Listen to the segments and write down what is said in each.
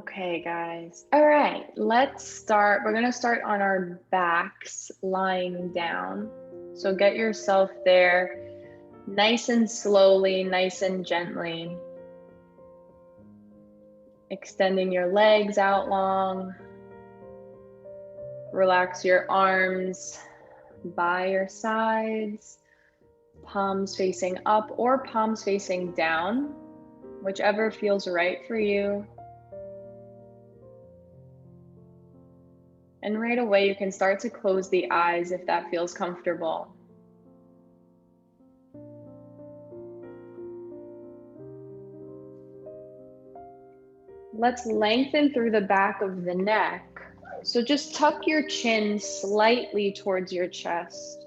Okay, guys. All right, let's start. We're going to start on our backs, lying down. So get yourself there nice and slowly, nice and gently. Extending your legs out long. Relax your arms by your sides, palms facing up or palms facing down, whichever feels right for you. And right away, you can start to close the eyes if that feels comfortable. Let's lengthen through the back of the neck. So just tuck your chin slightly towards your chest.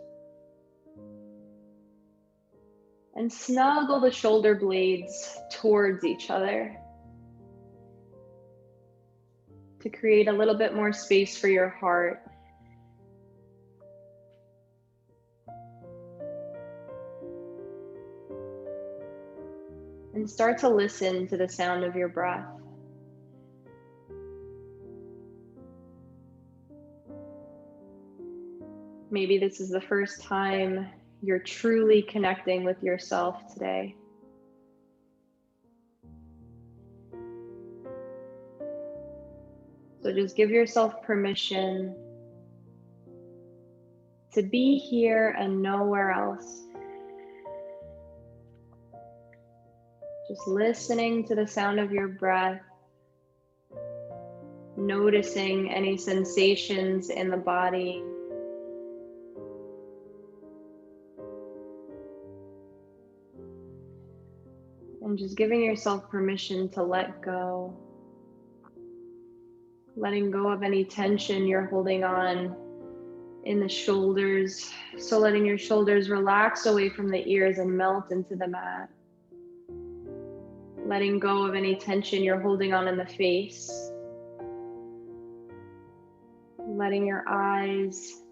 And snuggle the shoulder blades towards each other to create a little bit more space for your heart. And start to listen to the sound of your breath. Maybe this is the first time you're truly connecting with yourself today. So just give yourself permission to be here and nowhere else. Just listening to the sound of your breath, noticing any sensations in the body. And just giving yourself permission to let go. Letting go of any tension you're holding on in the shoulders. So letting your shoulders relax away from the ears and melt into the mat. Letting go of any tension you're holding on in the face. Letting your eyes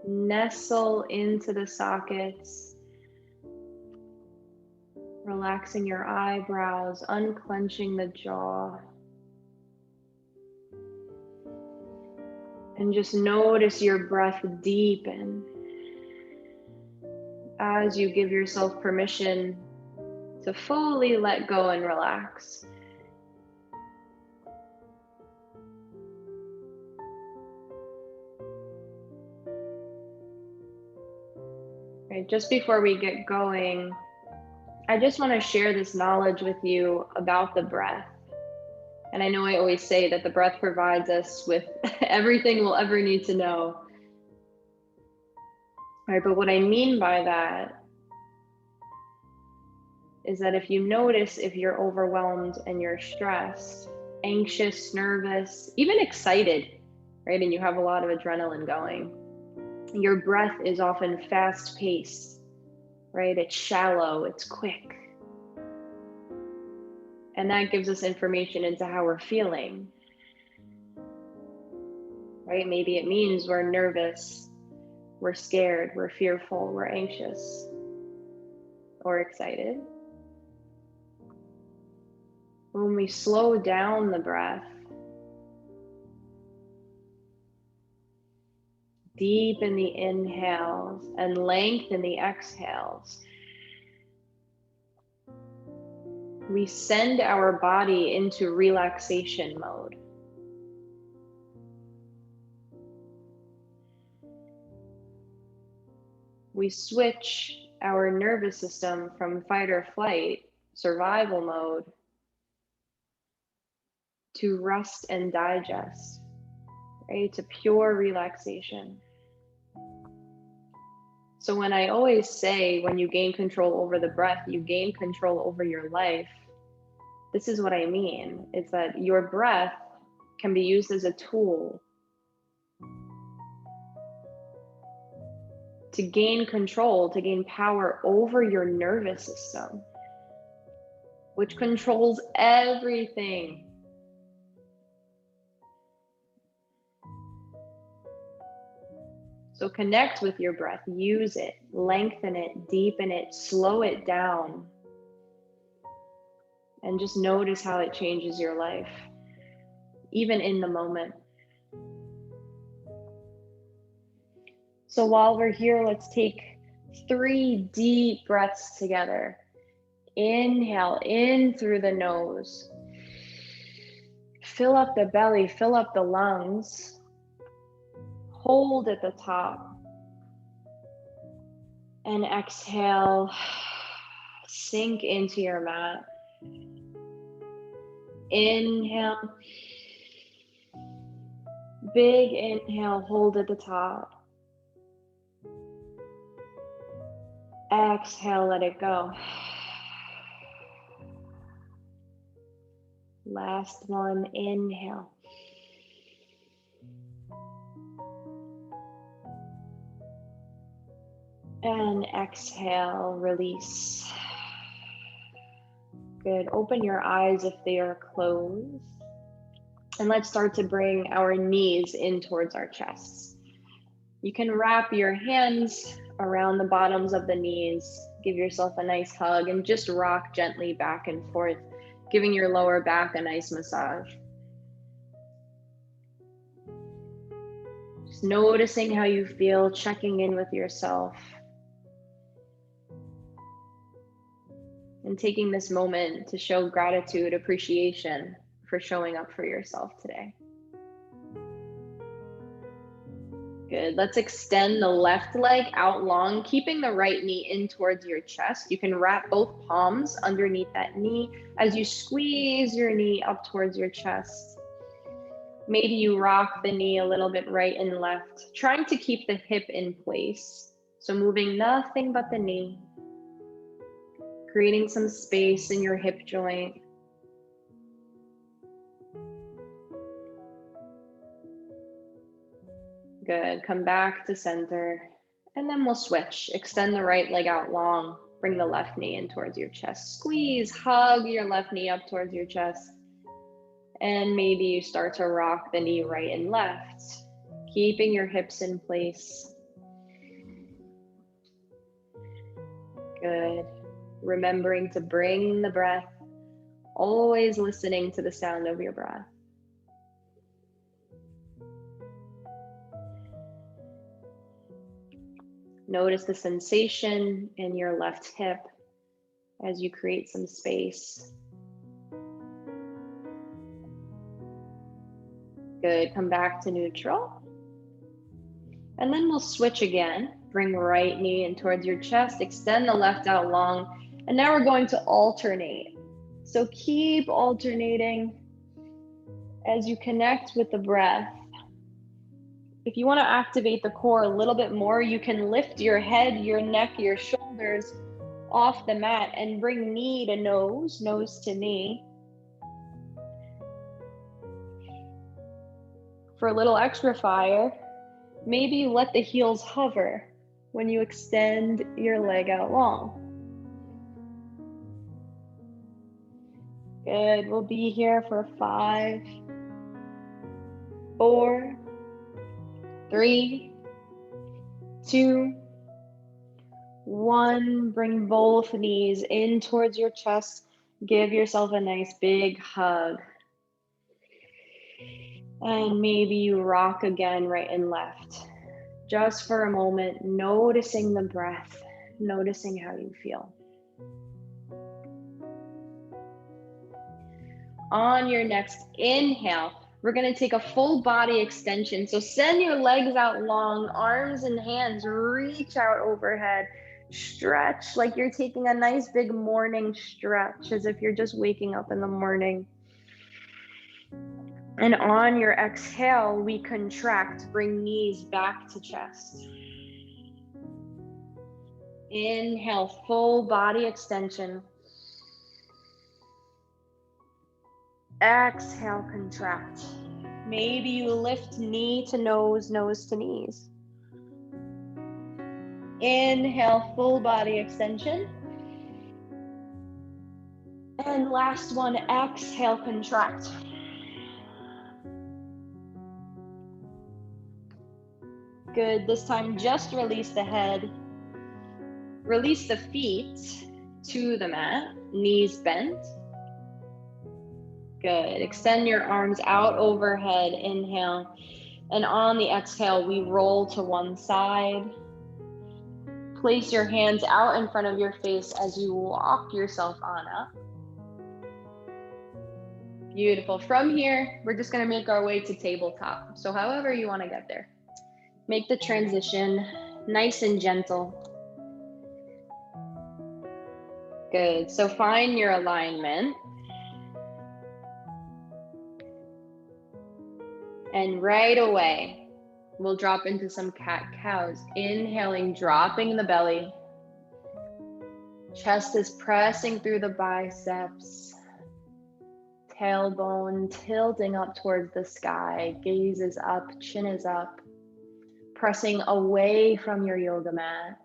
nestle into the sockets. Relaxing your eyebrows, unclenching the jaw. And just notice your breath deepen as you give yourself permission to fully let go and relax. Okay, just before we get going, I just want to share this knowledge with you about the breath. And I know I always say that the breath provides us with everything we'll ever need to know. All right, but what I mean by that is that if you notice if you're overwhelmed and you're stressed, anxious, nervous, even excited, right, and you have a lot of adrenaline going, your breath is often fast-paced, right? It's shallow, it's quick. And that gives us information into how we're feeling, right? Maybe it means we're nervous, we're scared, we're fearful, we're anxious, or excited. When we slow down the breath, deepen the inhales and lengthen the exhales, we send our body into relaxation mode. We switch our nervous system from fight or flight, survival mode, to rest and digest, right? To pure relaxation. So when I always say, when you gain control over the breath, you gain control over your life, this is what I mean. It's that your breath can be used as a tool to gain control, to gain power over your nervous system, which controls everything. So connect with your breath, use it, lengthen it, deepen it, slow it down, and just notice how it changes your life. even in the moment. So while we're here, let's take 3 deep breaths together. Inhale in through the nose. Fill up the belly, fill up the lungs. Hold at the top. And exhale, sink into your mat. Inhale. Big inhale, hold at the top. Exhale, let it go. Last one, inhale. And exhale, release. Good. Open your eyes if they are closed. And let's start to bring our knees in towards our chests. You can wrap your hands around the bottoms of the knees. Give yourself a nice hug and just rock gently back and forth, giving your lower back a nice massage. Just noticing how you feel, checking in with yourself. And taking this moment to show gratitude, appreciation for showing up for yourself today. Good. Let's extend the left leg out long, keeping the right knee in towards your chest. You can wrap both palms underneath that knee as you squeeze your knee up towards your chest. Maybe you rock the knee a little bit right and left, trying to keep the hip in place. So moving nothing but the knee, creating some space in your hip joint. Good. Come back to center, and then we'll switch. Extend the right leg out long. Bring the left knee in towards your chest. Squeeze, hug your left knee up towards your chest. And maybe you start to rock the knee right and left, keeping your hips in place. Good. Remembering to bring the breath, always listening to the sound of your breath. Notice the sensation in your left hip as you create some space. Good, come back to neutral. And then we'll switch again. Bring right knee in towards your chest, extend the left out long. And now we're going to alternate. So keep alternating as you connect with the breath. If you want to activate the core a little bit more, you can lift your head, your neck, your shoulders off the mat and bring knee to nose, nose to knee. For a little extra fire, maybe you let the heels hover when you extend your leg out long. Good, we'll be here for 5, 4, 3, 2, 1. Bring both knees in towards your chest. Give yourself a nice big hug. And maybe you rock again right and left. Just for a moment, noticing the breath, noticing how you feel. On your next inhale, we're going to take a full body extension. So send your legs out long, arms and hands reach out overhead. Stretch like you're taking a nice big morning stretch, as if you're just waking up in the morning. And on your exhale, we contract, bring knees back to chest. Inhale, full body extension. Exhale, contract. Maybe you lift knee to nose, nose to knees. Inhale, full body extension. And last one, exhale, contract. Good, this time just release the head. Release the feet to the mat, knees bent. Good. Extend your arms out overhead. Inhale. And on the exhale, we roll to one side. Place your hands out in front of your face as you walk yourself on up. Beautiful. From here, we're just going to make our way to tabletop. So however you want to get there. Make the transition nice and gentle. Good. So find your alignment. And right away, we'll drop into some cat-cows. Inhaling, dropping the belly. Chest is pressing through the biceps. Tailbone tilting up towards the sky. Gaze is up, chin is up. Pressing away from your yoga mat.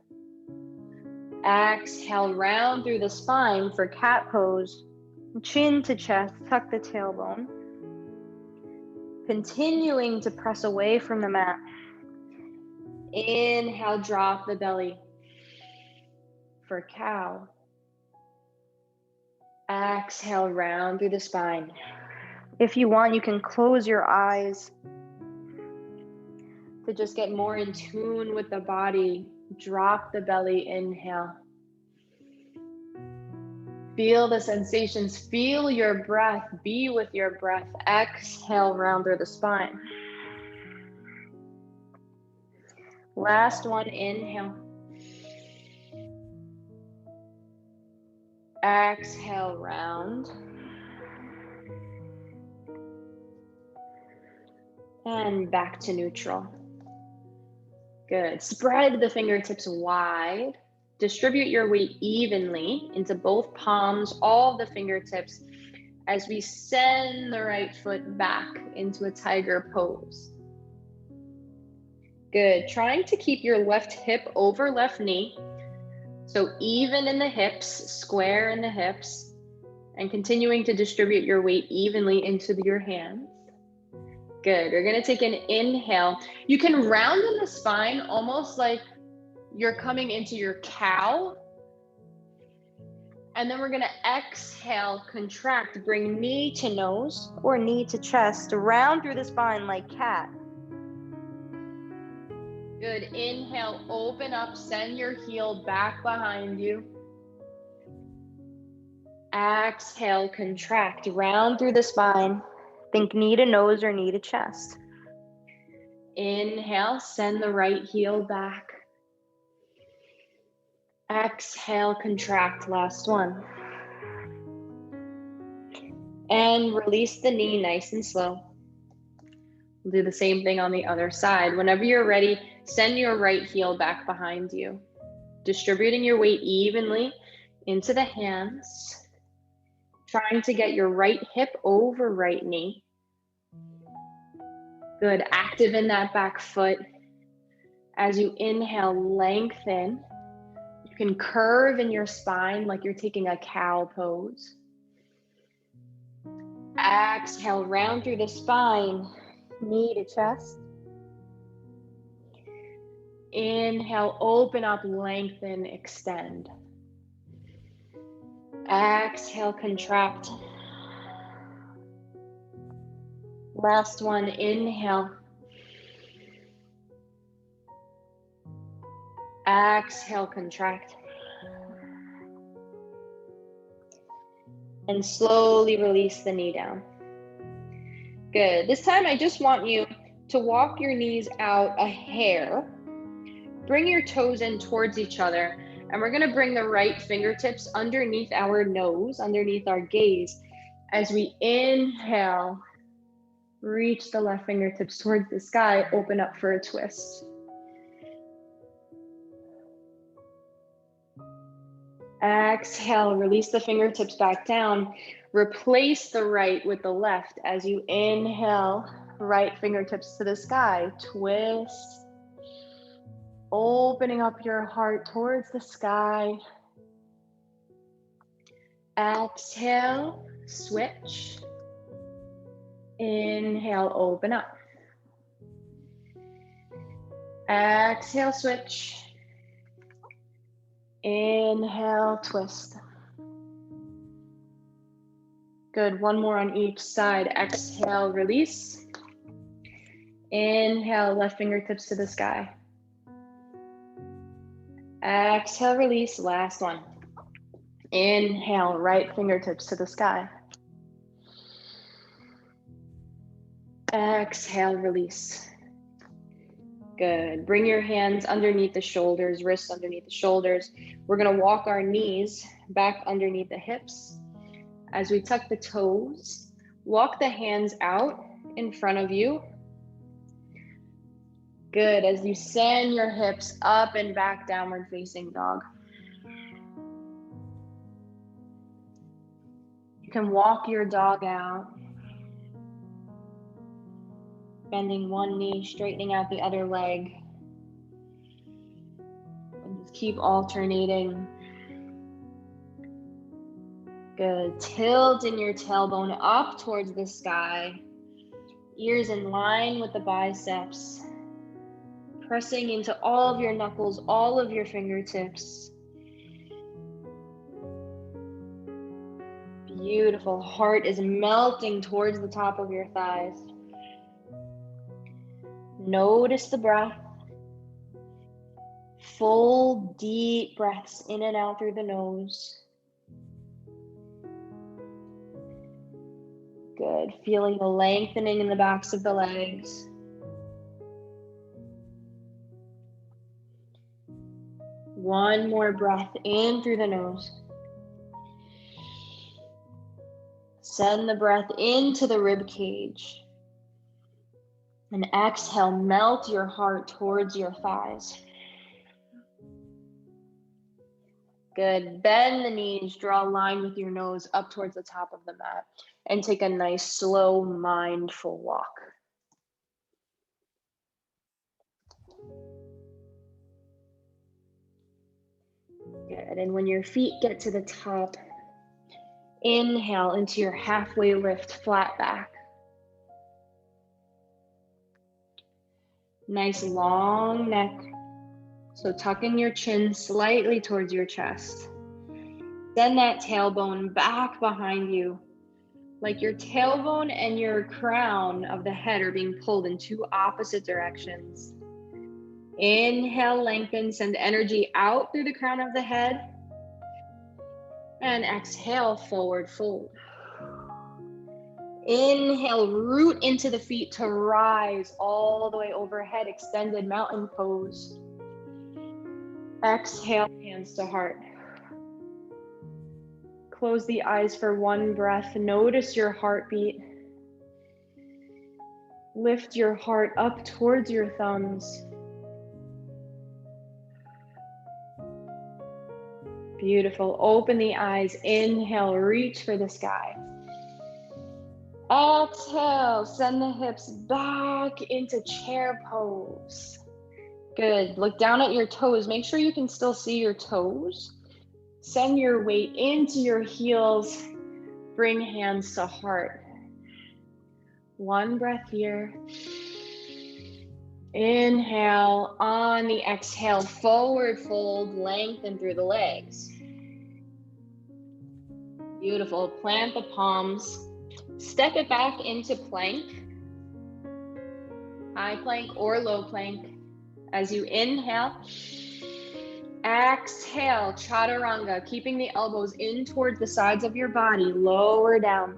Exhale, round through the spine for cat pose. Chin to chest, tuck the tailbone. Continuing to press away from the mat. Inhale, drop the belly for cow. Exhale, round through the spine. If you want, you can close your eyes to just get more in tune with the body. Drop the belly, inhale. Feel the sensations, feel your breath, be with your breath. Exhale, round through the spine. Last one, inhale. Exhale, round. And back to neutral. Good. Spread the fingertips wide. Distribute your weight evenly into both palms, all the fingertips, as we send the right foot back into a tiger pose. Good. Trying to keep your left hip over left knee. So even in the hips, square in the hips, and continuing to distribute your weight evenly into your hands. Good. You're going to take an inhale. You can round in the spine almost like you're coming into your cow. And then we're going to exhale, contract, bring knee to nose or knee to chest, round through the spine like cat. Good. Inhale, open up, send your heel back behind you. Exhale, contract, round through the spine. Think knee to nose or knee to chest. Inhale, send the right heel back. Exhale, contract, last one. And release the knee nice and slow. We'll do the same thing on the other side. Whenever you're ready, send your right heel back behind you. Distributing your weight evenly into the hands. Trying to get your right hip over right knee. Good. Active in that back foot. As you inhale, lengthen. You can curve in your spine like you're taking a cow pose. Exhale, round through the spine. Knee to chest. Inhale, open up, lengthen, extend. Exhale, contract. Last one, inhale. Exhale, contract. And slowly release the knee down. Good. This time I just want you to walk your knees out a hair. Bring your toes in towards each other. And we're going to bring the right fingertips underneath our nose, underneath our gaze. As we inhale, reach the left fingertips towards the sky, open up for a twist. Exhale, release the fingertips back down. Replace the right with the left as you inhale, right fingertips to the sky, twist. Opening up your heart towards the sky. Exhale, switch. Inhale, open up. Exhale, switch. Inhale, twist. Good, one more on each side. Exhale, release. Inhale, left fingertips to the sky. Exhale, release, last one. Inhale, right fingertips to the sky. Exhale, release. Good. Bring your hands underneath the shoulders, wrists underneath the shoulders. We're going to walk our knees back underneath the hips. As we tuck the toes, walk the hands out in front of you. Good. As you send your hips up and back, downward facing dog. You can walk your dog out, bending one knee, straightening out the other leg. And just keep alternating. Good. Tilt in your tailbone up towards the sky. Ears in line with the biceps. Pressing into all of your knuckles, all of your fingertips. Beautiful. Heart is melting towards the top of your thighs. Notice the breath. Full, deep breaths in and out through the nose. Good. Feeling the lengthening in the backs of the legs. One more breath in through the nose. Send the breath into the rib cage. And exhale, melt your heart towards your thighs. Good. Bend the knees, draw a line with your nose up towards the top of the mat, and take a nice, slow, mindful walk. Good. And when your feet get to the top, inhale into your halfway lift, flat back. Nice long neck. So tucking your chin slightly towards your chest. Send that tailbone back behind you. Like your tailbone and your crown of the head are being pulled in two opposite directions. Inhale, lengthen, send energy out through the crown of the head. And exhale, forward fold. Inhale, root into the feet to rise all the way overhead, extended mountain pose. Exhale, hands to heart. Close the eyes for one breath. Notice your heartbeat. Lift your heart up towards your thumbs. Beautiful. Open the eyes. Inhale, reach for the sky. Exhale, send the hips back into chair pose. Good. Look down at your toes. Make sure you can still see your toes. Send your weight into your heels. Bring hands to heart. One breath here. Inhale. On the exhale, forward fold, lengthen through the legs. Beautiful. Plant the palms. Step it back into plank. High plank or low plank. As you inhale, exhale, chaturanga, keeping the elbows in towards the sides of your body, lower down.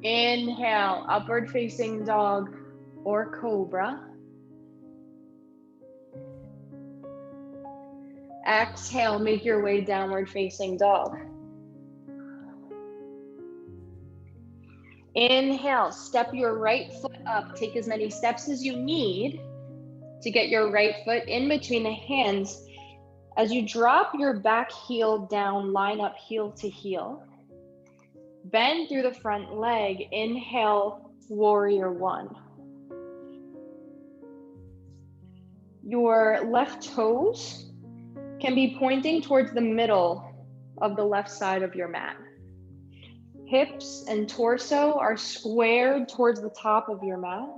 Inhale, upward facing dog or cobra. Exhale, make your way downward facing dog. Inhale, step your right foot up. Take as many steps as you need to get your right foot in between the hands. As you drop your back heel down, line up heel to heel. Bend through the front leg. Inhale, warrior one. Your left toes can be pointing towards the middle of the left side of your mat. Hips and torso are squared towards the top of your mat.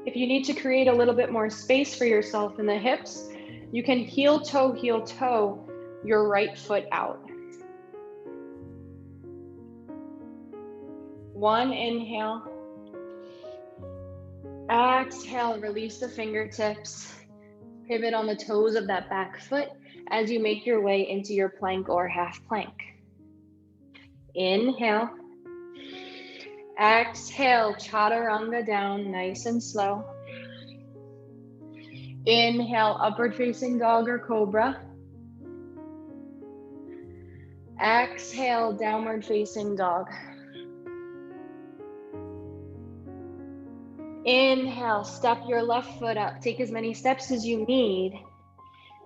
If you need to create a little bit more space for yourself in the hips, you can heel toe your right foot out. One inhale. Exhale, release the fingertips. Pivot on the toes of that back foot as you make your way into your plank or half plank. Inhale. Exhale, chaturanga down, nice and slow. Inhale, upward facing dog or cobra. Exhale, downward facing dog. Inhale, step your left foot up. Take as many steps as you need.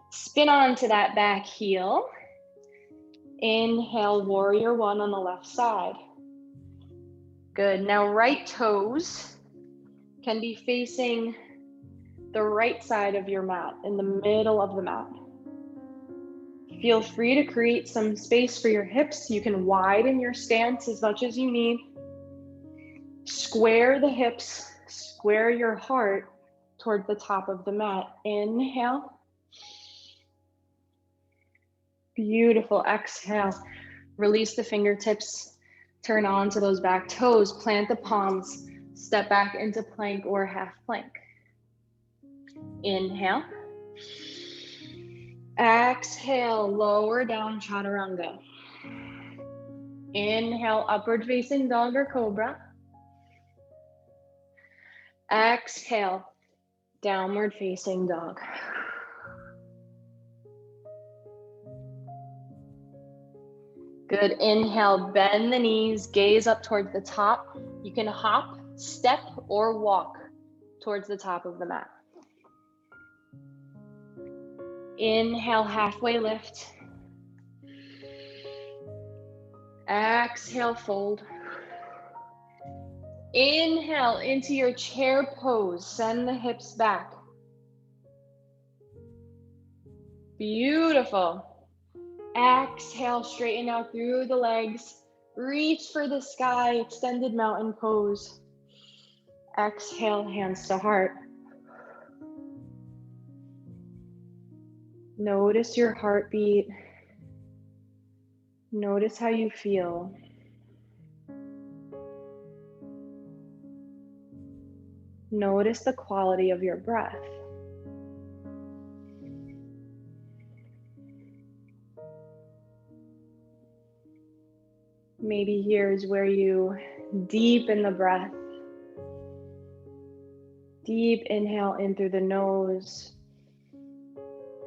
Spin onto that back heel. Inhale, warrior one on the left side. Good. Now right toes can be facing the right side of your mat, in the middle of the mat. Feel free to create some space for your hips. You can widen your stance as much as you need. Square the hips, square your heart toward the top of the mat. Inhale. Beautiful. Exhale. Release the fingertips. Turn onto those back toes. Plant the palms. Step back into plank or half plank. Inhale. Exhale, lower down chaturanga. Inhale, upward facing dog or cobra. Exhale, downward facing dog. Good. Inhale, bend the knees, gaze up towards the top. You can hop, step, or walk towards the top of the mat. Inhale, halfway lift. Exhale, fold. Inhale into your chair pose. Send the hips back. Beautiful. Exhale, straighten out through the legs. Reach for the sky, extended mountain pose. Exhale, hands to heart. Notice your heartbeat. Notice how you feel. Notice the quality of your breath. Maybe here's where you deepen the breath. Deep inhale in through the nose.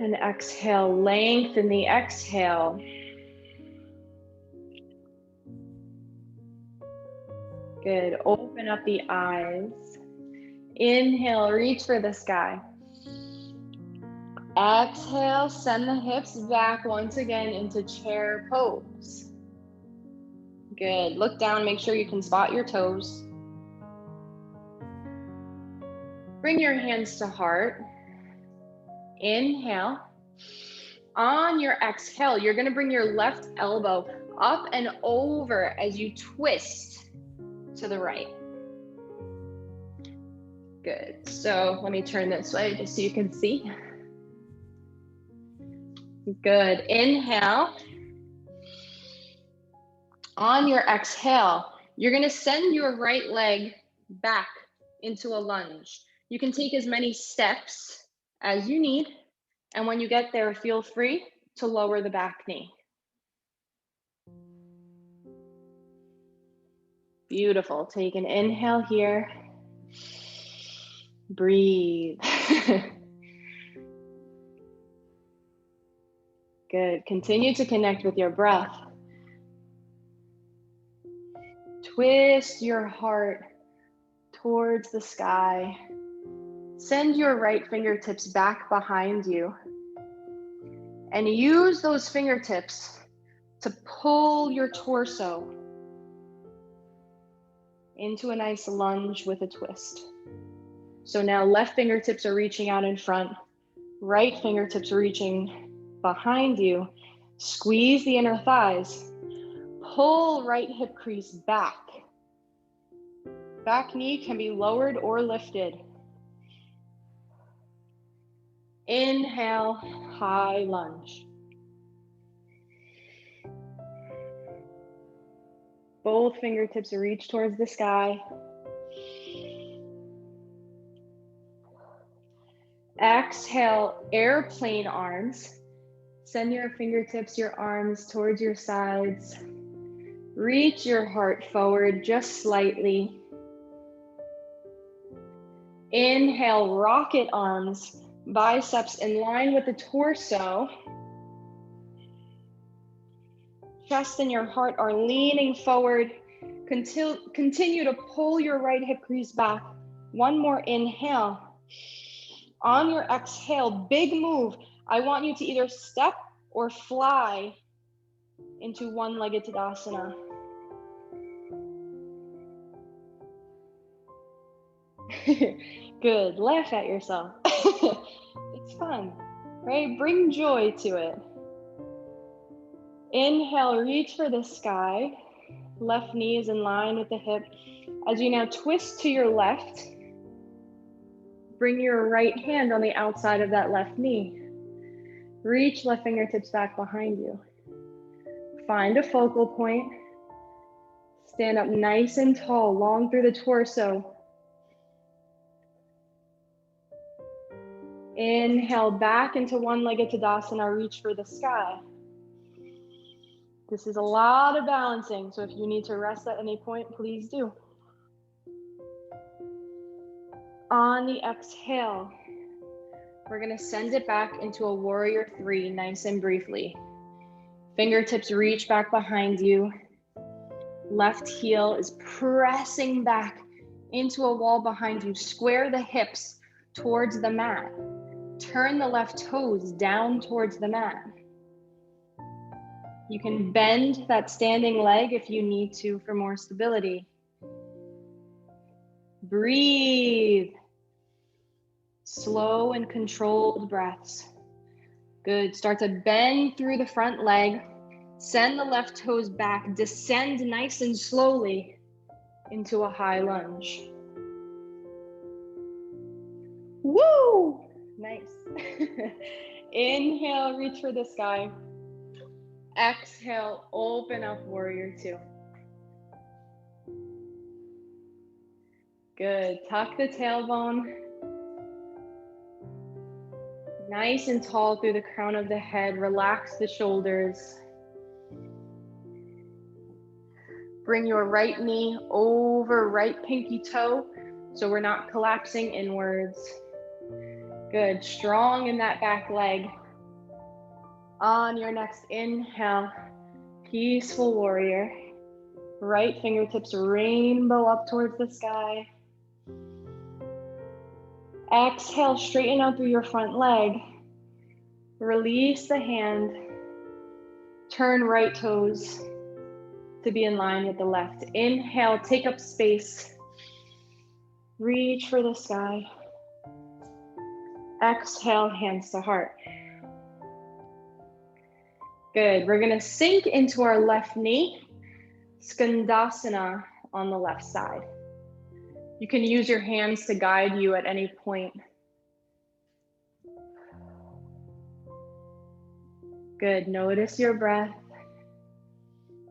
And exhale, lengthen the exhale. Good. Open up the eyes. Inhale, reach for the sky. Exhale, send the hips back once again into chair pose. Good. Look down, make sure you can spot your toes. Bring your hands to heart. Inhale. On your exhale, you're going to bring your left elbow up and over as you twist to the right. Good. So let me turn this way just so you can see. Good. Inhale. On your exhale, you're going to send your right leg back into a lunge. You can take as many steps as you need. And when you get there, feel free to lower the back knee. Beautiful. Take an inhale here. Breathe. Good. Continue to connect with your breath. Twist your heart towards the sky. Send your right fingertips back behind you. And use those fingertips to pull your torso into a nice lunge with a twist. So now left fingertips are reaching out in front, right fingertips are reaching behind you. Squeeze the inner thighs. Pull right hip crease back. Back knee can be lowered or lifted. Inhale, high lunge. Both fingertips reach towards the sky. Exhale, airplane arms. Send your fingertips, your arms towards your sides. Reach your heart forward just slightly. Inhale, rocket arms, biceps in line with the torso. Chest and your heart are leaning forward. Continue to pull your right hip crease back. One more inhale. On your exhale, big move. I want you to either step or fly into one-legged Tadasana. Good, laugh at yourself. It's fun, right? Bring joy to it. Inhale, reach for the sky. Left knee is in line with the hip. As you now twist to your left, bring your right hand on the outside of that left knee. Reach left fingertips back behind you. Find a focal point. Stand up nice and tall, long through the torso. Inhale back into one-legged Tadasana, reach for the sky. This is a lot of balancing, so if you need to rest at any point, please do. On the exhale, we're gonna send it back into a warrior three, nice and briefly. Fingertips reach back behind you. Left heel is pressing back into a wall behind you. Square the hips towards the mat. Turn the left toes down towards the mat. You can bend that standing leg if you need to for more stability. Breathe. Slow and controlled breaths. Good. Start to bend through the front leg. Send the left toes back. Descend nice and slowly into a high lunge. Woo! Nice. Inhale, reach for the sky. Exhale, open up, warrior two. Good. Tuck the tailbone. Nice and tall through the crown of the head. Relax the shoulders. Bring your right knee over right pinky toe so we're not collapsing inwards. Good. Strong in that back leg. On your next inhale, peaceful warrior. Right fingertips rainbow up towards the sky. Exhale, straighten out through your front leg. Release the hand. Turn right toes to be in line with the left. Inhale, take up space. Reach for the sky. Exhale, hands to heart. Good. We're going to sink into our left knee. Skandasana on the left side. You can use your hands to guide you at any point. Good. Notice your breath.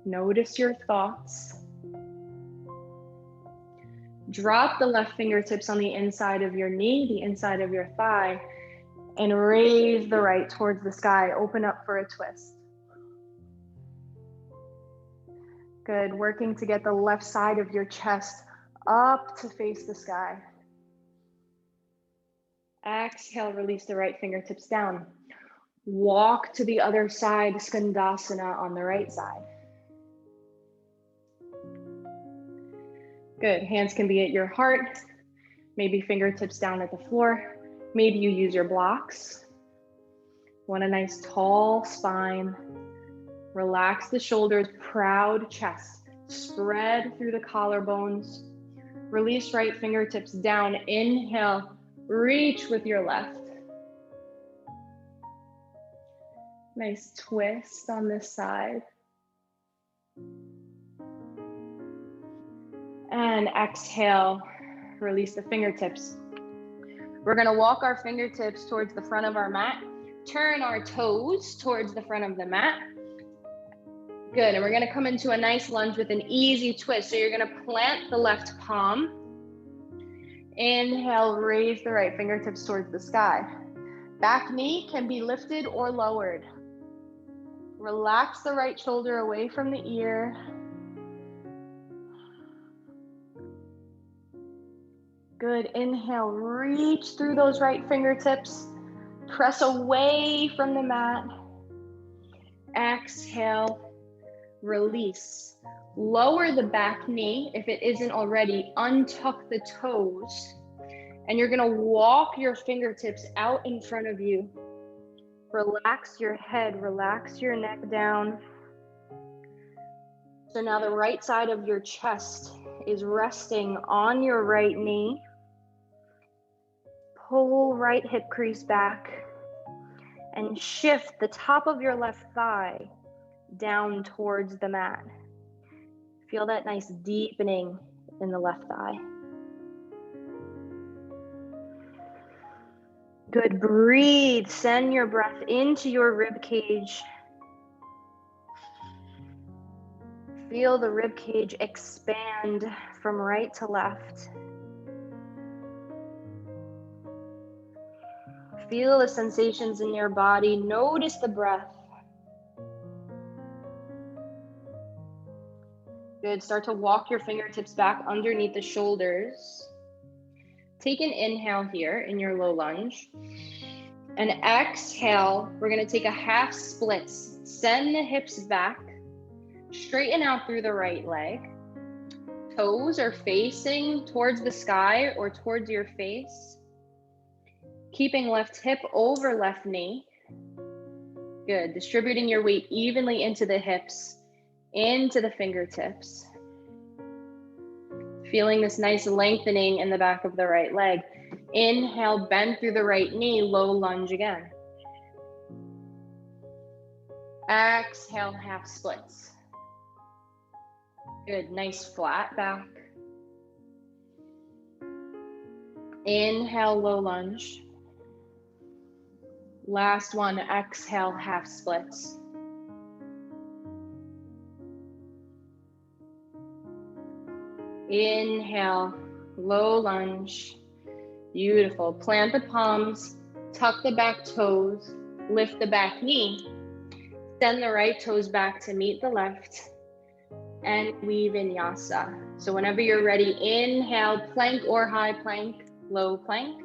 Notice your thoughts. Drop the left fingertips on the inside of your knee, the inside of your thigh, and raise the right towards the sky. Open up for a twist. Good. Working to get the left side of your chest up to face the sky. Exhale, release the right fingertips down. Walk to the other side, Skandasana on the right side. Good. Hands can be at your heart, maybe fingertips down at the floor. Maybe you use your blocks. Want a nice tall spine. Relax the shoulders, proud chest. Spread through the collarbones. Release right fingertips down. Inhale, reach with your left. Nice twist on this side. And exhale, release the fingertips. We're gonna walk our fingertips towards the front of our mat. Turn our toes towards the front of the mat. Good, and we're gonna come into a nice lunge with an easy twist. So you're gonna plant the left palm. Inhale, raise the right fingertips towards the sky. Back knee can be lifted or lowered. Relax the right shoulder away from the ear. Good, inhale, reach through those right fingertips. Press away from the mat. Exhale, release. Lower the back knee if it isn't already. Untuck the toes. And you're gonna walk your fingertips out in front of you. Relax your head, relax your neck down. So now the right side of your chest is resting on your right knee. Pull right hip crease back and shift the top of your left thigh down towards the mat. Feel that nice deepening in the left thigh. Good, breathe, send your breath into your rib cage. Feel the rib cage expand from right to left. Feel the sensations in your body. Notice the breath. Good. Start to walk your fingertips back underneath the shoulders. Take an inhale here in your low lunge. And exhale, we're going to take a half splits. Send the hips back. Straighten out through the right leg. Toes are facing towards the sky or towards your face. Keeping left hip over left knee. Good. Distributing your weight evenly into the hips, into the fingertips. Feeling this nice lengthening in the back of the right leg. Inhale, bend through the right knee, low lunge again. Exhale, half splits. Good, nice flat back. Inhale, low lunge. Last one, exhale, half splits. Inhale, low lunge. Beautiful. Plant the palms, tuck the back toes, lift the back knee. Send the right toes back to meet the left. And we vinyasa. So whenever you're ready, inhale, plank or high plank, low plank.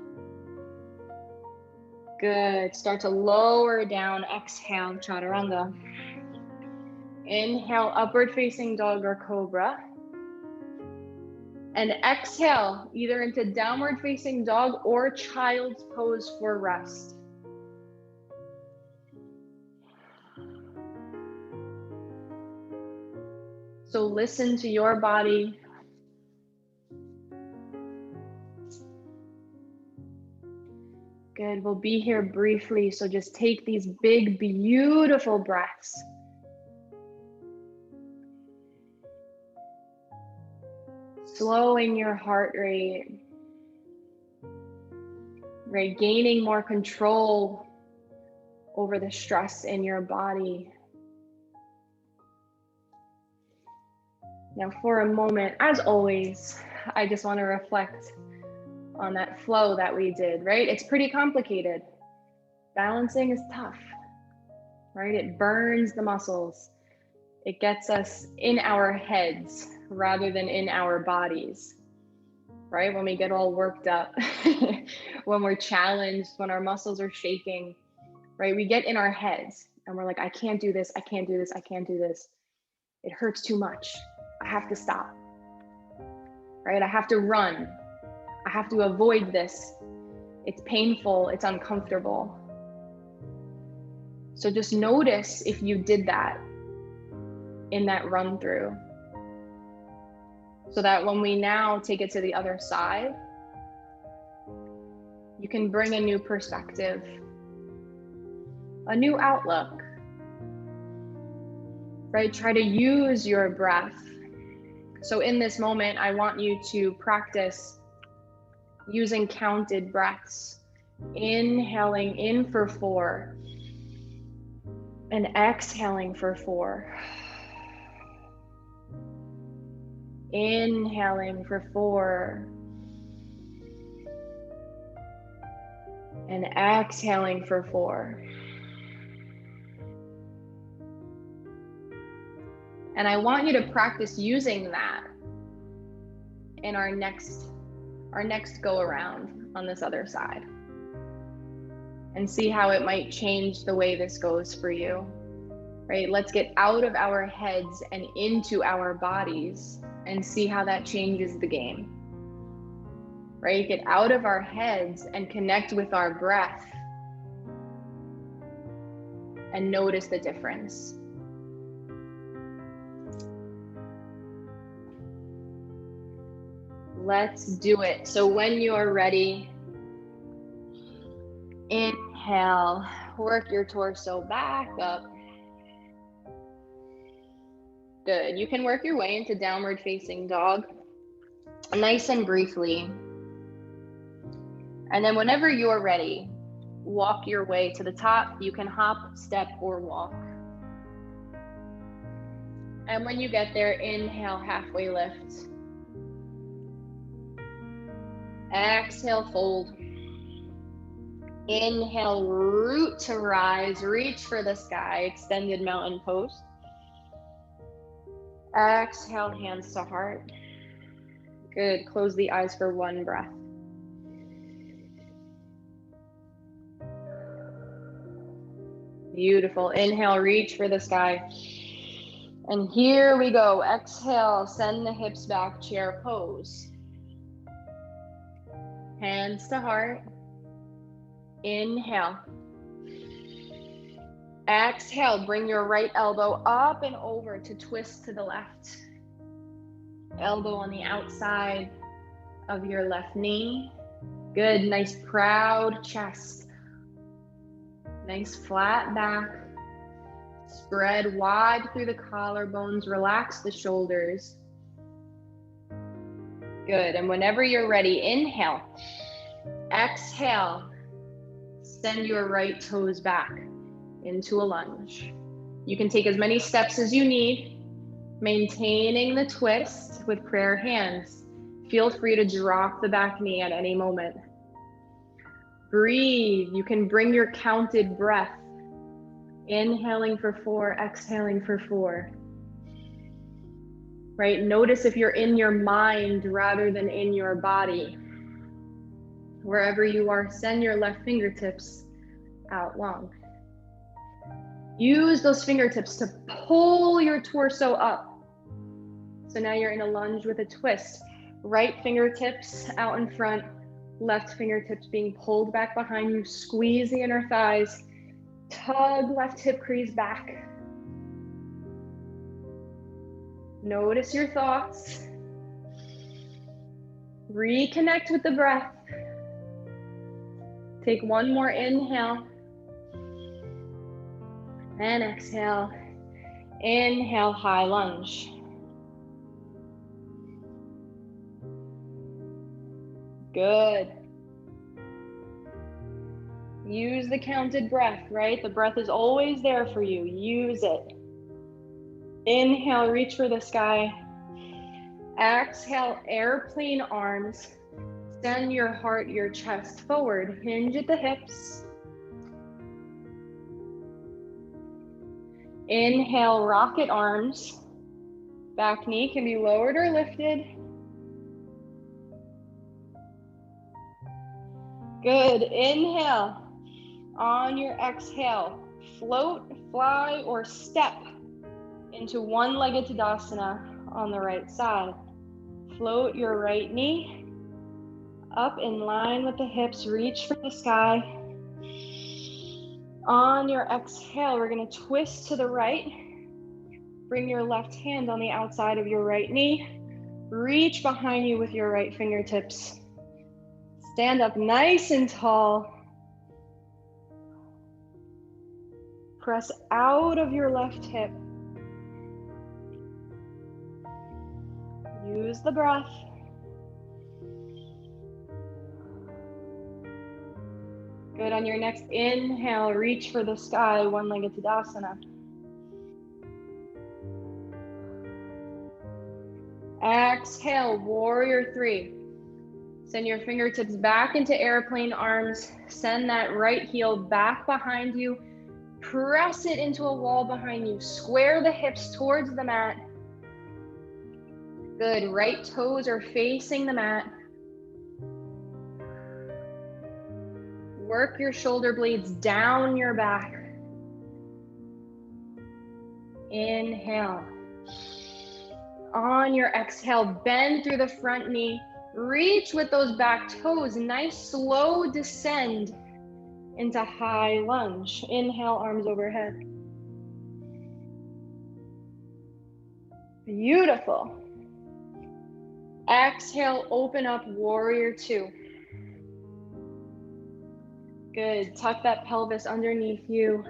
Good. Start to lower down. Exhale, chaturanga. Inhale, upward facing dog or cobra. And exhale, either into downward facing dog or child's pose for rest. So listen to your body. Good, we'll be here briefly, so just take these big, beautiful breaths. Slowing your heart rate, right? Gaining more control over the stress in your body. Now for a moment, as always, I just want to reflect on that flow that we did, right? It's pretty complicated. Balancing is tough, right? It burns the muscles. It gets us in our heads rather than in our bodies, right? When we get all worked up, when we're challenged, when our muscles are shaking, right? We get in our heads and we're like, I can't do this, I can't do this, I can't do this. It hurts too much. I have to stop, right? I have to run. I have to avoid this. It's painful, it's uncomfortable. So just notice if you did that in that run through, so that when we now take it to the other side, you can bring a new perspective, a new outlook, right? Try to use your breath. So in this moment, I want you to practice using counted breaths, inhaling in for 4 and exhaling for 4. Inhaling for 4. And exhaling for 4. And I want you to practice using that in our next go around on this other side. And see how it might change the way this goes for you, right? Let's get out of our heads and into our bodies and see how that changes the game, right? Get out of our heads and connect with our breath and notice the difference. Let's do it. So when you're ready, inhale, work your torso back up. Good. You can work your way into downward facing dog, nice and briefly. And then whenever you're ready, walk your way to the top. You can hop, step, or walk. And when you get there, inhale, halfway lift. Exhale, fold. Inhale, root to rise, reach for the sky, extended mountain pose. Exhale, hands to heart. Good, close the eyes for 1 breath. Beautiful, inhale, reach for the sky. And here we go, exhale, send the hips back, chair pose. Hands to heart. Inhale. Exhale, bring your right elbow up and over to twist to the left. Elbow on the outside of your left knee. Good, nice proud chest. Nice flat back. Spread wide through the collarbones, relax the shoulders. Good, and whenever you're ready, inhale. Exhale, send your right toes back into a lunge. You can take as many steps as you need, maintaining the twist with prayer hands. Feel free to drop the back knee at any moment. Breathe. You can bring your counted breath. Inhaling for 4, exhaling for 4. Right? Notice if you're in your mind rather than in your body. Wherever you are, send your left fingertips out long. Use those fingertips to pull your torso up. So now you're in a lunge with a twist. Right fingertips out in front, left fingertips being pulled back behind you. Squeeze the inner thighs. Tug left hip crease back. Notice your thoughts. Reconnect with the breath. Take 1 more inhale. And exhale. Inhale, high lunge. Good. Use the counted breath, right? The breath is always there for you. Use it. Inhale, reach for the sky. Exhale, airplane arms. Send your heart, your chest forward. Hinge at the hips. Inhale, rocket arms. Back knee can be lowered or lifted. Good. Inhale. On your exhale, float, fly, or step into one-legged Tadasana on the right side. Float your right knee up in line with the hips. Reach for the sky. On your exhale, we're going to twist to the right. Bring your left hand on the outside of your right knee. Reach behind you with your right fingertips. Stand up nice and tall. Press out of your left hip. Use the breath. Good. On your next inhale, reach for the sky, one-legged Tadasana. Exhale, warrior three. Send your fingertips back into airplane arms. Send that right heel back behind you. Press it into a wall behind you. Square the hips towards the mat. Good, right toes are facing the mat. Work your shoulder blades down your back. Inhale. On your exhale, bend through the front knee. Reach with those back toes. Nice slow descend into high lunge. Inhale, arms overhead. Beautiful. Exhale, open up, warrior two. Good, tuck that pelvis underneath you.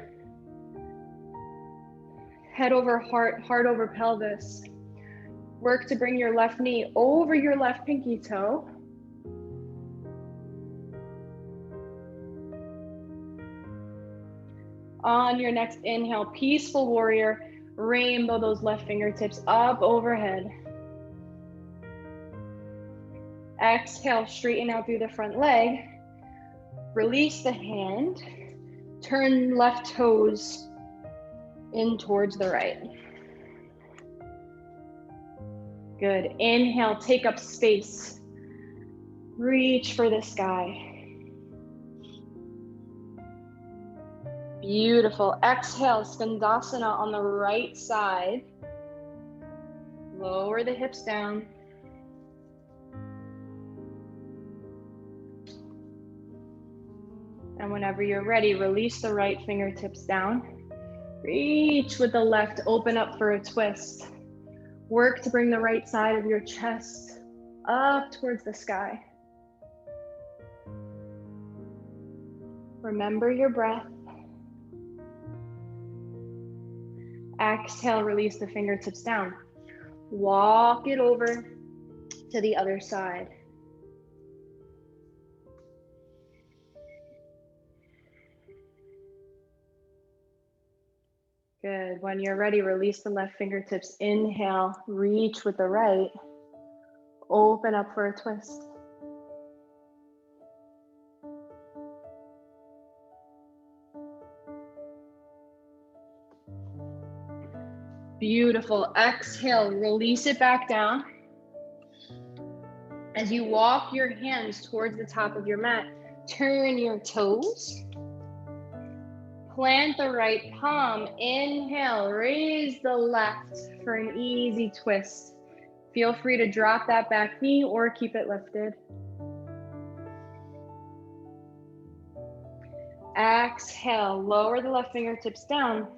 Head over heart, heart over pelvis. Work to bring your left knee over your left pinky toe. On your next inhale, peaceful warrior, rainbow those left fingertips up overhead. Exhale, straighten out through the front leg. Release the hand. Turn left toes in towards the right. Good. Inhale, take up space. Reach for the sky. Beautiful. Exhale, Skandasana on the right side. Lower the hips down. And whenever you're ready, release the right fingertips down. Reach with the left, open up for a twist. Work to bring the right side of your chest up towards the sky. Remember your breath. Exhale, release the fingertips down. Walk it over to the other side. Good. When you're ready, release the left fingertips. Inhale, reach with the right. Open up for a twist. Beautiful. Exhale, release it back down. As you walk your hands towards the top of your mat, turn your toes. Plant the right palm. Inhale, raise the left for an easy twist. Feel free to drop that back knee or keep it lifted. Exhale, lower the left fingertips down.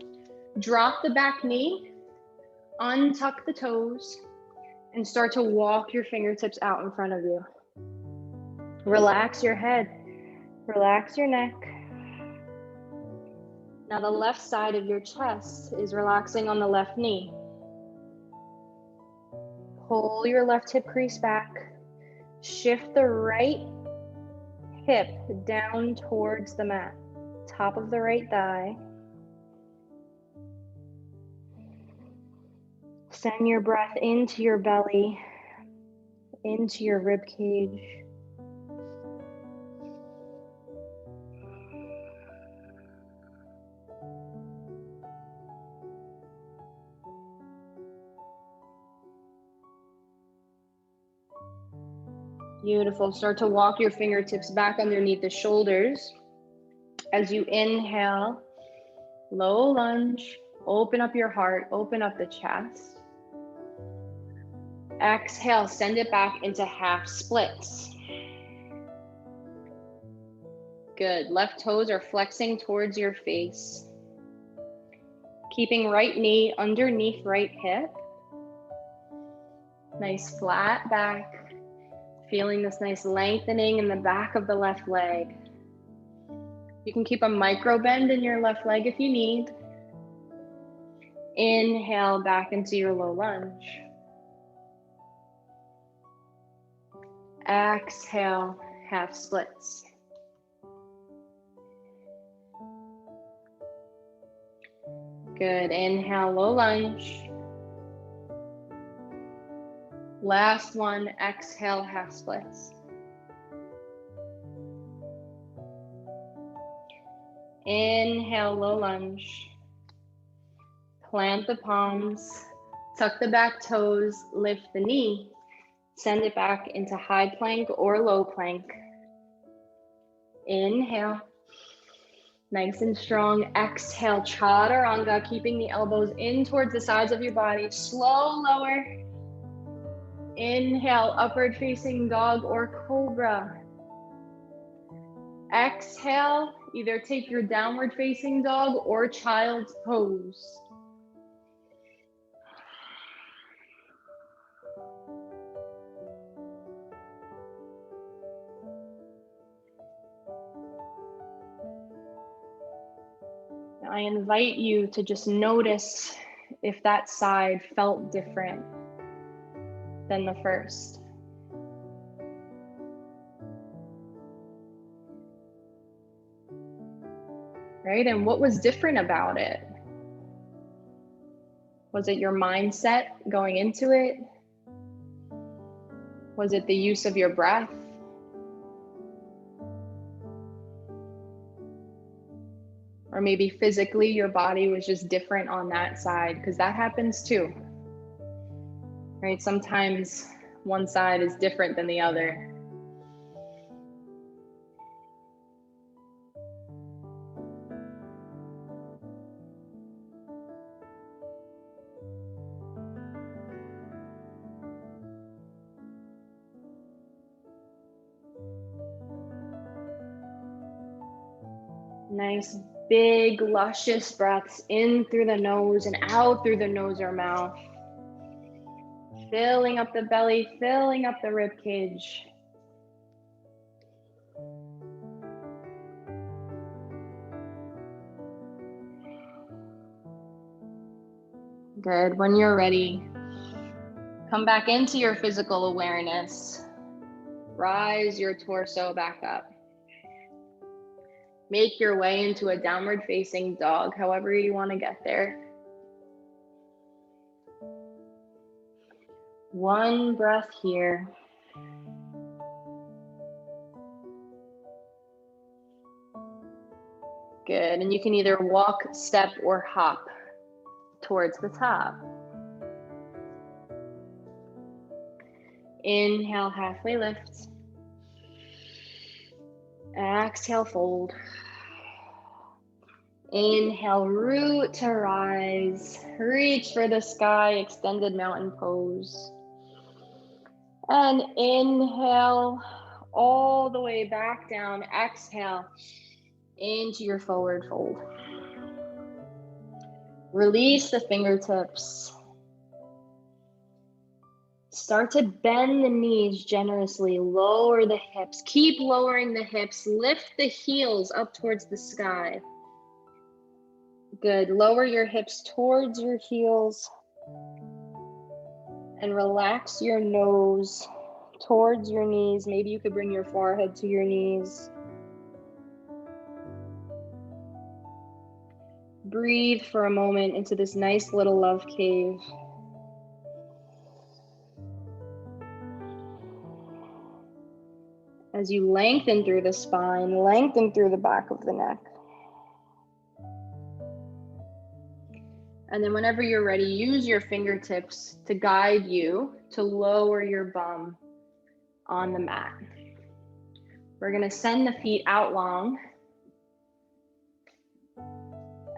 Drop the back knee, untuck the toes, and start to walk your fingertips out in front of you. Relax your head, relax your neck. Now the left side of your chest is relaxing on the left knee. Pull your left hip crease back. Shift the right hip down towards the mat. Top of the right thigh. Send your breath into your belly, into your rib cage. Beautiful. Start to walk your fingertips back underneath the shoulders. As you inhale, low lunge, open up your heart, open up the chest. Exhale, send it back into half splits. Good. Left toes are flexing towards your face. Keeping right knee underneath right hip. Nice flat back. Feeling this nice lengthening in the back of the left leg. You can keep a micro bend in your left leg if you need. Inhale back into your low lunge. Exhale, half splits. Good. Inhale, low lunge. Last one, exhale, half splits. Inhale, low lunge. Plant the palms, tuck the back toes, lift the knee. Send it back into high plank or low plank. Inhale. Nice and strong. Exhale, chaturanga, keeping the elbows in towards the sides of your body. Slow lower. Inhale, upward facing dog or cobra. Exhale, either take your downward facing dog or child's pose. I invite you to just notice if that side felt different than the first. Right? And what was different about it? Was it your mindset going into it? Was it the use of your breath? Or maybe physically your body was just different on that side, because that happens too. Right? Sometimes one side is different than the other. Nice, big, luscious breaths in through the nose and out through the nose or mouth. Filling up the belly, filling up the rib cage. Good. When you're ready, come back into your physical awareness. Rise your torso back up. Make your way into a downward facing dog, however you want to get there. One breath here. Good. And you can either walk, step, or hop towards the top. Inhale, halfway lift. Exhale, fold. Inhale, root to rise. Reach for the sky, extended mountain pose. And inhale, all the way back down. Exhale, into your forward fold. Release the fingertips. Start to bend the knees generously. Lower the hips. Keep lowering the hips. Lift the heels up towards the sky. Good. Lower your hips towards your heels. And relax your nose towards your knees. Maybe you could bring your forehead to your knees. Breathe for a moment into this nice little love cave. As you lengthen through the spine, lengthen through the back of the neck. And then whenever you're ready, use your fingertips to guide you to lower your bum on the mat. We're going to send the feet out long.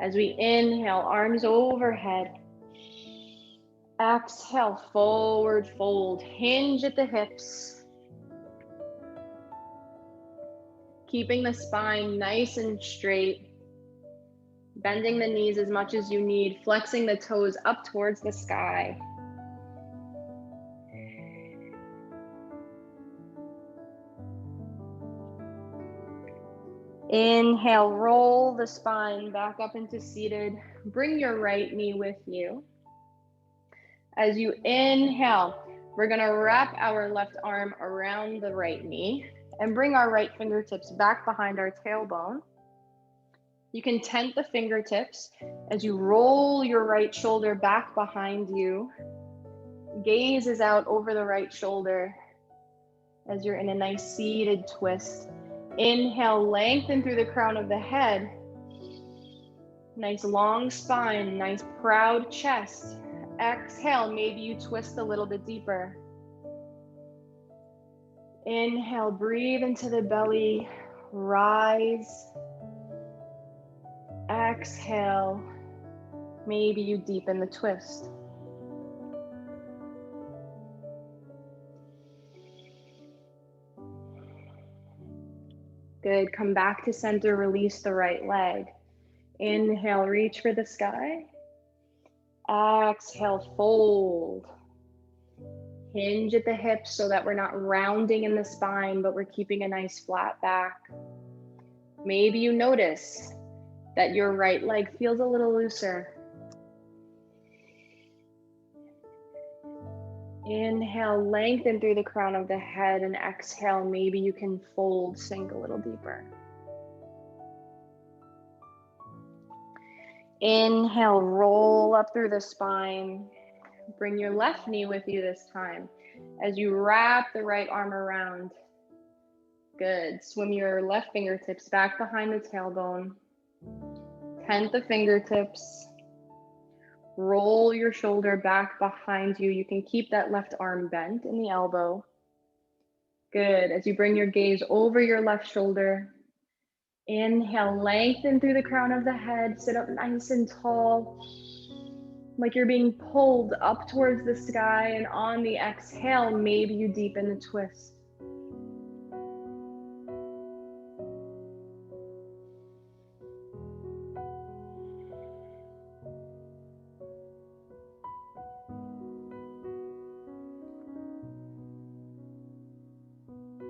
As we inhale, arms overhead. Exhale, forward fold. Hinge at the hips. Keeping the spine nice and straight. Bending the knees as much as you need. Flexing the toes up towards the sky. Inhale, roll the spine back up into seated. Bring your right knee with you. As you inhale, we're going to wrap our left arm around the right knee and bring our right fingertips back behind our tailbone. You can tent the fingertips as you roll your right shoulder back behind you. Gaze is out over the right shoulder as you're in a nice seated twist. Inhale, lengthen through the crown of the head. Nice long spine, nice proud chest. Exhale, maybe you twist a little bit deeper. Inhale, breathe into the belly, rise. Exhale, maybe you deepen the twist. Good, come back to center, release the right leg. Inhale, reach for the sky. Exhale, fold. Hinge at the hips so that we're not rounding in the spine, but we're keeping a nice flat back. Maybe you notice that your right leg feels a little looser. Inhale, lengthen through the crown of the head, and exhale, maybe you can fold, sink a little deeper. Inhale, roll up through the spine. Bring your left knee with you this time as you wrap the right arm around. Good. Swim your left fingertips back behind the tailbone. Tent the fingertips. Roll your shoulder back behind you. You can keep that left arm bent in the elbow. Good. As you bring your gaze over your left shoulder, inhale, lengthen through the crown of the head. Sit up nice and tall, like you're being pulled up towards the sky. And on the exhale, maybe you deepen the twist.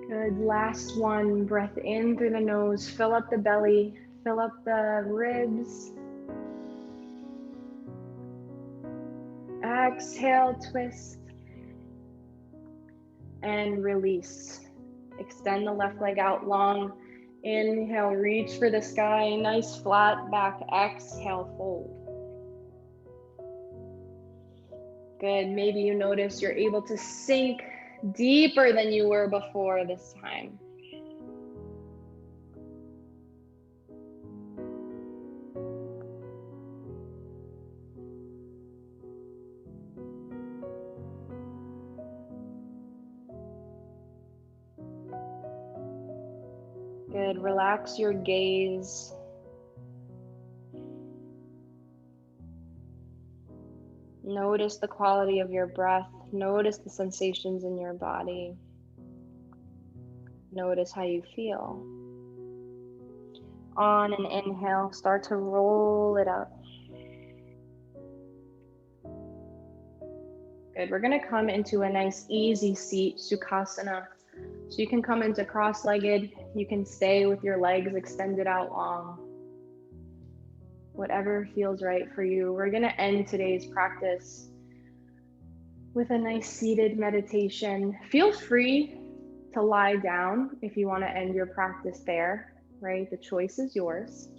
Good, last one, breath in through the nose, fill up the belly, fill up the ribs. Exhale, twist, and release. Extend the left leg out long. Inhale, reach for the sky, nice flat back. Exhale, fold. Good, maybe you notice you're able to sink deeper than you were before this time. Good, relax your gaze. Notice the quality of your breath. Notice the sensations in your body. Notice how you feel. On an inhale, start to roll it up. Good, we're gonna come into a nice easy seat, Sukhasana. So you can come into cross-legged, you can stay with your legs extended out long. Whatever feels right for you. We're gonna end today's practice with a nice seated meditation. Feel free to lie down if you wanna end your practice there, right? The choice is yours.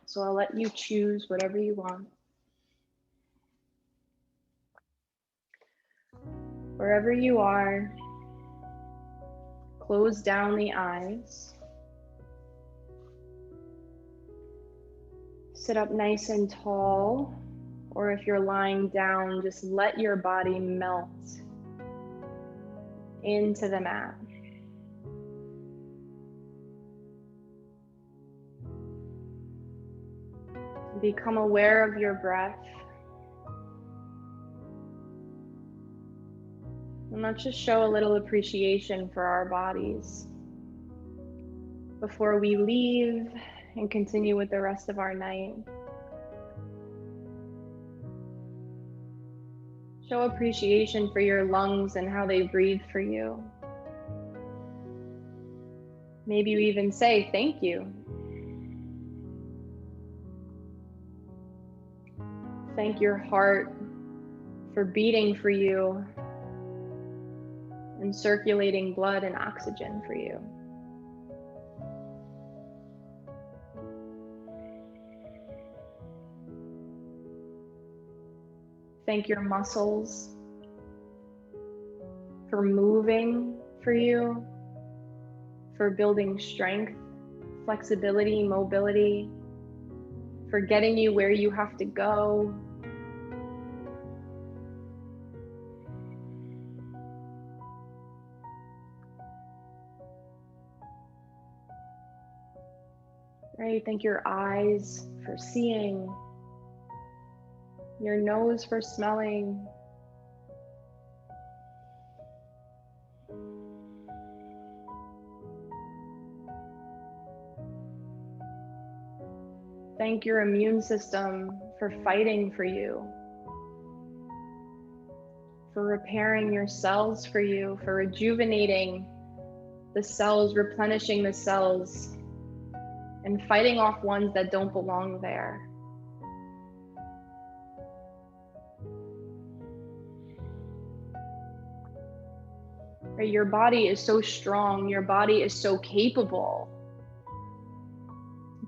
So I'll let you choose whatever you want. Wherever you are, close down the eyes. Sit up nice and tall, or if you're lying down, just let your body melt into the mat. Become aware of your breath. And let's just show a little appreciation for our bodies before we leave and continue with the rest of our night. Show appreciation for your lungs and how they breathe for you. Maybe you even say thank you. Thank your heart for beating for you and circulating blood and oxygen for you. Thank your muscles for moving for you, for building strength, flexibility, mobility, for getting you where you have to go. Right? Thank your eyes for seeing, your nose for smelling, thank your immune system for fighting for you, for repairing your cells for you, for rejuvenating the cells, replenishing the cells, and fighting off ones that don't belong there. Right? Your body is so strong, your body is so capable.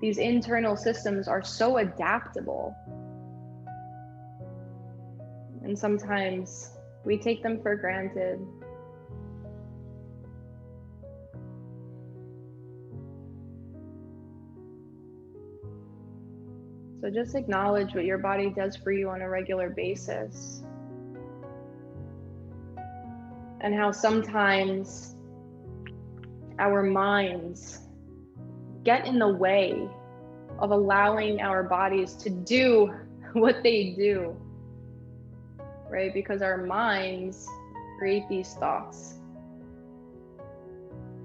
These internal systems are so adaptable. And sometimes we take them for granted. So just acknowledge what your body does for you on a regular basis. And how sometimes our minds get in the way of allowing our bodies to do what they do, right? Because our minds create these thoughts.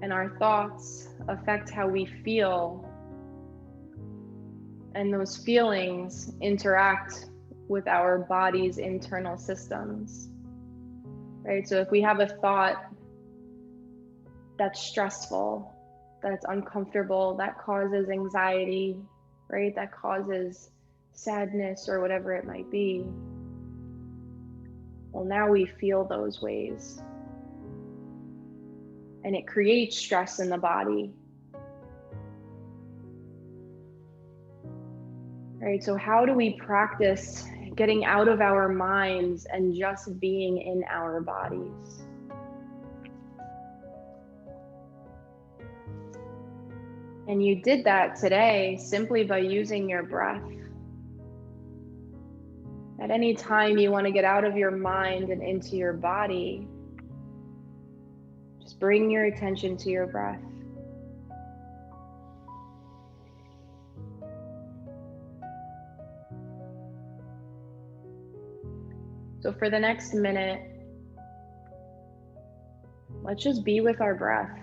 And our thoughts affect how we feel. And those feelings interact with our body's internal systems, right? So if we have a thought that's stressful, that's uncomfortable, that causes anxiety, right? That causes sadness or whatever it might be. Well, now we feel those ways. And it creates stress in the body. Right? So how do we practice getting out of our minds and just being in our bodies? And you did that today simply by using your breath. At any time you want to get out of your mind and into your body, just bring your attention to your breath. So for the next minute, let's just be with our breath.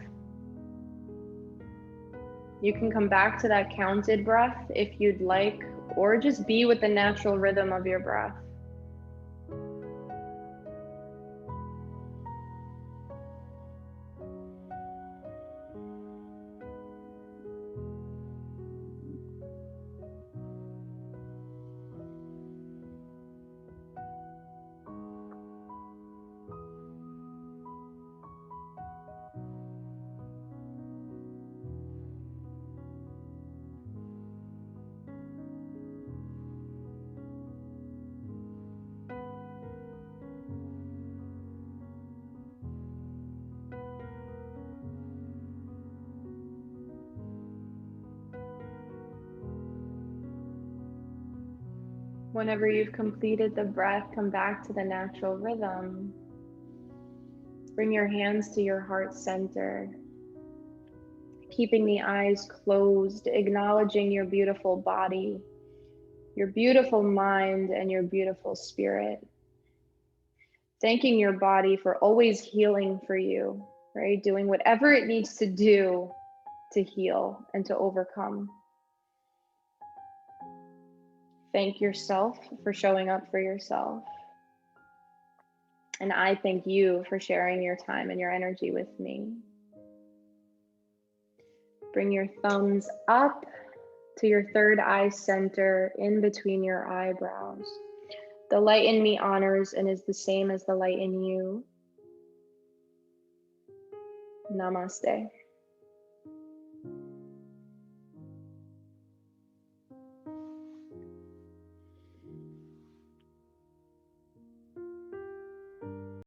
You can come back to that counted breath if you'd like, or just be with the natural rhythm of your breath. Whenever you've completed the breath, come back to the natural rhythm. Bring your hands to your heart center, keeping the eyes closed, acknowledging your beautiful body, your beautiful mind, and your beautiful spirit. Thanking your body for always healing for you, right? Doing whatever it needs to do to heal and to overcome. Thank yourself for showing up for yourself. And I thank you for sharing your time and your energy with me. Bring your thumbs up to your third eye center in between your eyebrows. The light in me honors and is the same as the light in you. Namaste.